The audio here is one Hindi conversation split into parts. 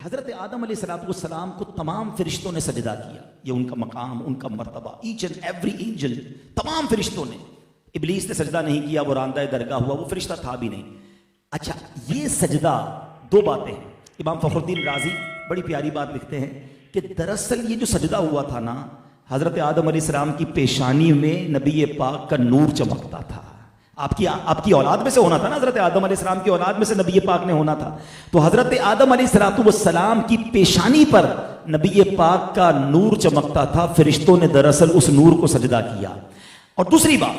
हजरत आदम अलैहिस्सलाम को तमाम फरिश्तों ने सजदा किया। ये उनका मकाम, उनका मर्तबा, ईच एंड एवरी एंजल, तमाम फरिश्तों ने। इब्लीस ने सजदा नहीं किया, वो रांदा दरगाह हुआ, वो फरिश्ता था भी नहीं। अच्छा, ये सजदा, दो बातें हैं। इमाम फखरुद्दीन राजी बड़ी प्यारी बात लिखते हैं कि दरअसल ये जो सजदा हुआ था ना, हजरत आदम अलैहिस्सलाम की पेशानी में नबी पाक का नूर चमकता था। आपकी औलाद में से होना था ना, हजरत आदम अलैहिस्सलाम की औलाद में से नबी पाक ने होना था। तो हजरत आदम अलैहिस्सलाम की पेशानी पर नबी पाक का नूर चमकता था। फरिश्तों ने दरअसल उस नूर को सजदा किया। और दूसरी बात,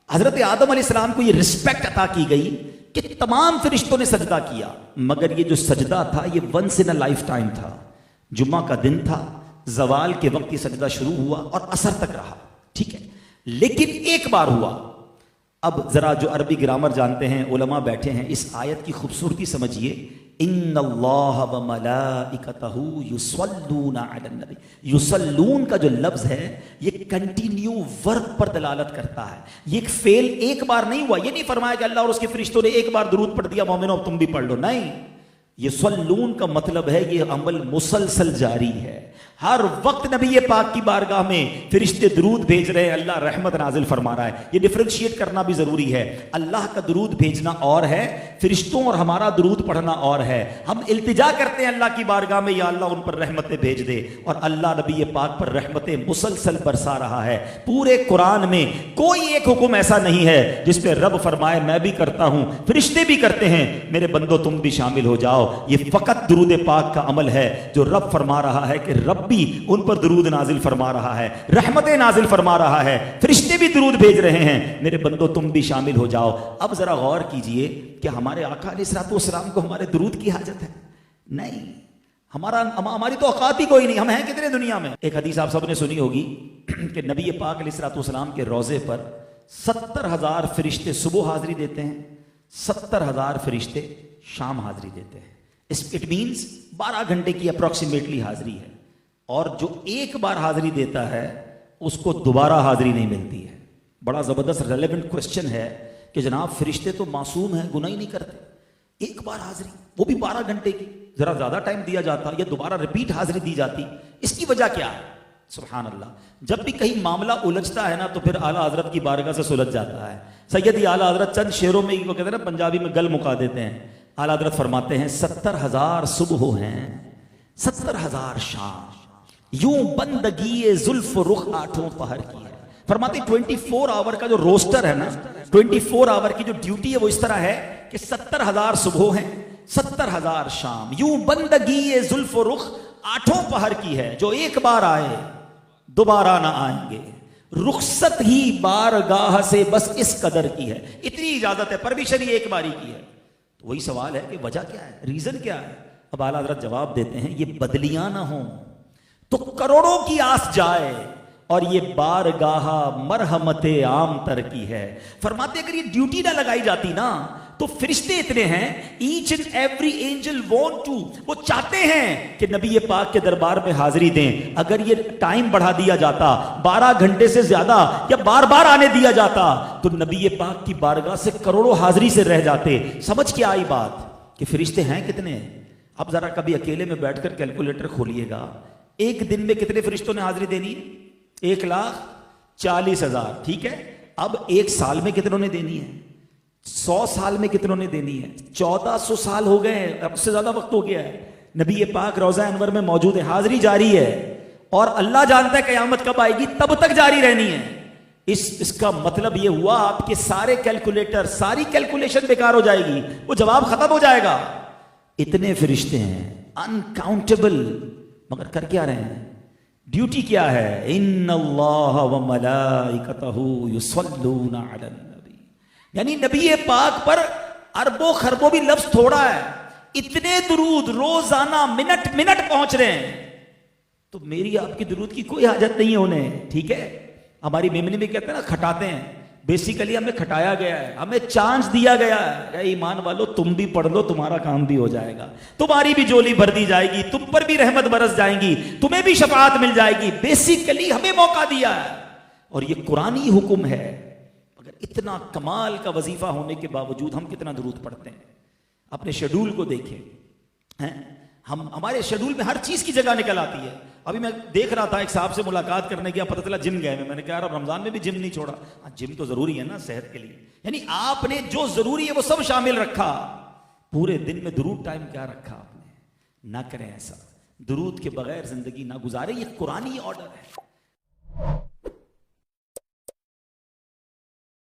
हजरत आदम अलैहिस्सलाम को ये रिस्पेक्ट अता की गई कि तमाम फरिश्तों ने सजदा किया, मगर ये जो सजदा था ये once in a lifetime था। जुम्मा का दिन था, जवाल के वक्त ये सजदा शुरू हुआ और असर तक रहा, ठीक है। लेकिन एक बार हुआ। अब जरा जो अरबी ग्रामर जानते हैं उलमा बैठे हैं, इस आयत की खूबसूरती समझिए। इन्नल्लाह व मलाइकतहू युसल्लूना अलन नबी। युसल्लून का जो लफ्ज है ये कंटिन्यू वर्ब पर दलालत करता है। ये एक फेल एक बार नहीं हुआ। ये नहीं फरमाया कि अल्लाह और उसके फरिश्तों ने एक बार दुरूद पढ़ दिया, मोमिनो तुम भी पढ़ लो, नहीं। युसल्लून का मतलब है ये अमल मुसलसल जारी है। हर वक्त नबी पाक की बारगाह में फरिश्ते दुरूद भेज रहे हैं, अल्लाह रहमत नाजिल फरमा रहा है। ये डिफरेंशिएट करना भी जरूरी है। अल्लाह का दुरूद भेजना और है, फरिश्तों और हमारा दुरूद पढ़ना और है। हम इल्तिजा करते हैं अल्लाह की बारगाह में, या अल्लाह उन पर रहमतें भेज दे, और अल्लाह नबी पाक पर रहमतें मुसलसल बरसा रहा है। पूरे कुरान में कोई एक हुक्म ऐसा नहीं है जिसपे रब फरमाए मैं भी करता हूं, फरिश्ते भी करते हैं, मेरे बंदो तुम भी शामिल हो जाओ। ये फकत दुरूद पाक का अमल है जो रब फरमा रहा है कि रब भी उन पर दुरूद नाजिल फरमा रहा है, रहमतें नाजिल फरमा रहा है, फरिश्ते भी दुरूद भेज रहे हैं, मेरे बंदो तुम भी शामिल हो जाओ। अब जरा गौर कीजिए कि हमारे आका अलैहिस्सलाम को हमारे दुरूद की हाजत है? नहीं। हमारी तो औकात ही कोई नहीं। हम हैं कितने दुनिया में। एक हदीस आप सबने सुनी होगी कि नबी पाक अलैहिस्सलाम के रोजे पर 70,000 फरिश्ते सुबह हाजिरी देते हैं, 70,000 फरिश्ते शाम हाजिरी देते हैं। इट मीन्स 12 घंटे की अप्रोक्सीमेटली हाजिरी है। और जो एक बार हाजिरी देता है उसको दोबारा हाजिरी नहीं मिलती है। बड़ा जबरदस्त रेलेवेंट क्वेश्चन है कि जनाब फरिश्ते तो मासूम हैं, गुनाह ही नहीं करते, एक बार हाजिरी, वो भी 12 घंटे की, जरा ज्यादा टाइम दिया जाता या दोबारा रिपीट हाजिरी दी जाती। इसकी वजह क्या है? सुभान अल्लाह। जब भी कहीं मामला उलझता है ना तो फिर आला हजरत की बारगाह से सुलझ जाता है। सैयदी आला हजरत चंद शेरों में वो कहते हैं ना, पंजाबी में गल मुका देते हैं। आला हजरत फरमाते हैं 70,000 सुबह हैं, 70,000 शाम, यूं बंदगी जुल्फ रुख 8 पहर की है। फरमाते 24 आवर का जो रोस्टर है ना, 24 आवर की जो ड्यूटी है वो इस तरह है कि 70,000 सुबह हैं, 70,000 शाम, यूं बंदगी जुल्फ रुख 8 पहर की है। जो एक बार आए दोबारा ना आएंगे, रुखसत ही बारगाह से बस इस कदर की है। इतनी इजाजत है, परमिशन ही एक बारी की है। तो वही सवाल है कि वजह क्या है, रीजन क्या है? अब आला हज़रत जवाब देते हैं, ये बदलियां ना हो तो करोड़ों की आस जाए, और ये बारगाह मरहमते आम तर की है। फरमाते अगर ये ड्यूटी ना लगाई जाती ना तो फरिश्ते इतने हैं, each and every angel want to, वो चाहते हैं कि नबी पाक के दरबार में हाजिरी दें। अगर ये टाइम बढ़ा दिया जाता 12 घंटे से ज्यादा या बार बार आने दिया जाता तो नबी पाक की बारगाह से करोड़ों हाजिरी से रह जाते। समझ के आई बात कि फरिश्ते हैं कितने? अब जरा कभी अकेले में बैठकर कैलकुलेटर खोलिएगा, एक दिन में कितने फरिश्तों ने हाजिरी देनी है? 1,40,000, ठीक है। अब एक साल में कितनों ने देनी है? 100 साल में कितनों ने देनी है? 1400 साल हो गए हैं, अब से ज्यादा वक्त हो गया है। नबी पाक रोजा अनवर में मौजूद है, हाजिरी जारी है, और अल्लाह जानता है कयामत कब आएगी, तब तक जारी रहनी है। इसका मतलब यह हुआ आपके सारे कैलकुलेटर, सारी कैलकुलेशन बेकार हो जाएगी, वो जवाब खत्म हो जाएगा। इतने फरिश्ते हैं, अनकाउंटेबल, मगर कर क्या रहे हैं? ड्यूटी क्या है? इन्नल्लाह व मलाइकतहू युसल्लूना अलन नबी, यानी नबी पाक पर अरबों खरबों भी लफ्ज थोड़ा है, इतने दुरूद रोजाना मिनट मिनट पहुंच रहे हैं। तो मेरी आपकी दुरूद की कोई हाजत नहीं है उन्हें, ठीक है। हमारी मेमनी में कहते हैं ना, खटाते हैं, बेसिकली हमें खटाया गया है, हमें चांस दिया गया है, ईमान वालों तुम भी पढ़ लो, तुम्हारा काम भी हो जाएगा, तुम्हारी भी जोली भर दी जाएगी, तुम पर भी रहमत बरस जाएंगी, तुम्हें भी शफाअत मिल जाएगी। बेसिकली हमें मौका दिया है और ये कुरानी हुक्म है। मगर इतना कमाल का वजीफा होने के बावजूद हम कितना दुरूद पढ़ते हैं? अपने शेड्यूल को देखें हैं, हमारे शेड्यूल में हर चीज की जगह निकल आती है। अभी मैं देख रहा था, एक साहब से मुलाकात करने गया, पता चला जिम गए हैं। मैंने कहा यार अब रमजान में भी जिम नहीं छोड़ा। हाँ, जिम तो जरूरी है ना सेहत के लिए। यानी आपने जो जरूरी है वो सब शामिल रखा। पूरे दिन में दुरूद टाइम क्या रखा आपने? ना करें ऐसा। दुरूद के बगैर जिंदगी ना गुजारे। ये कुरानी ऑर्डर है।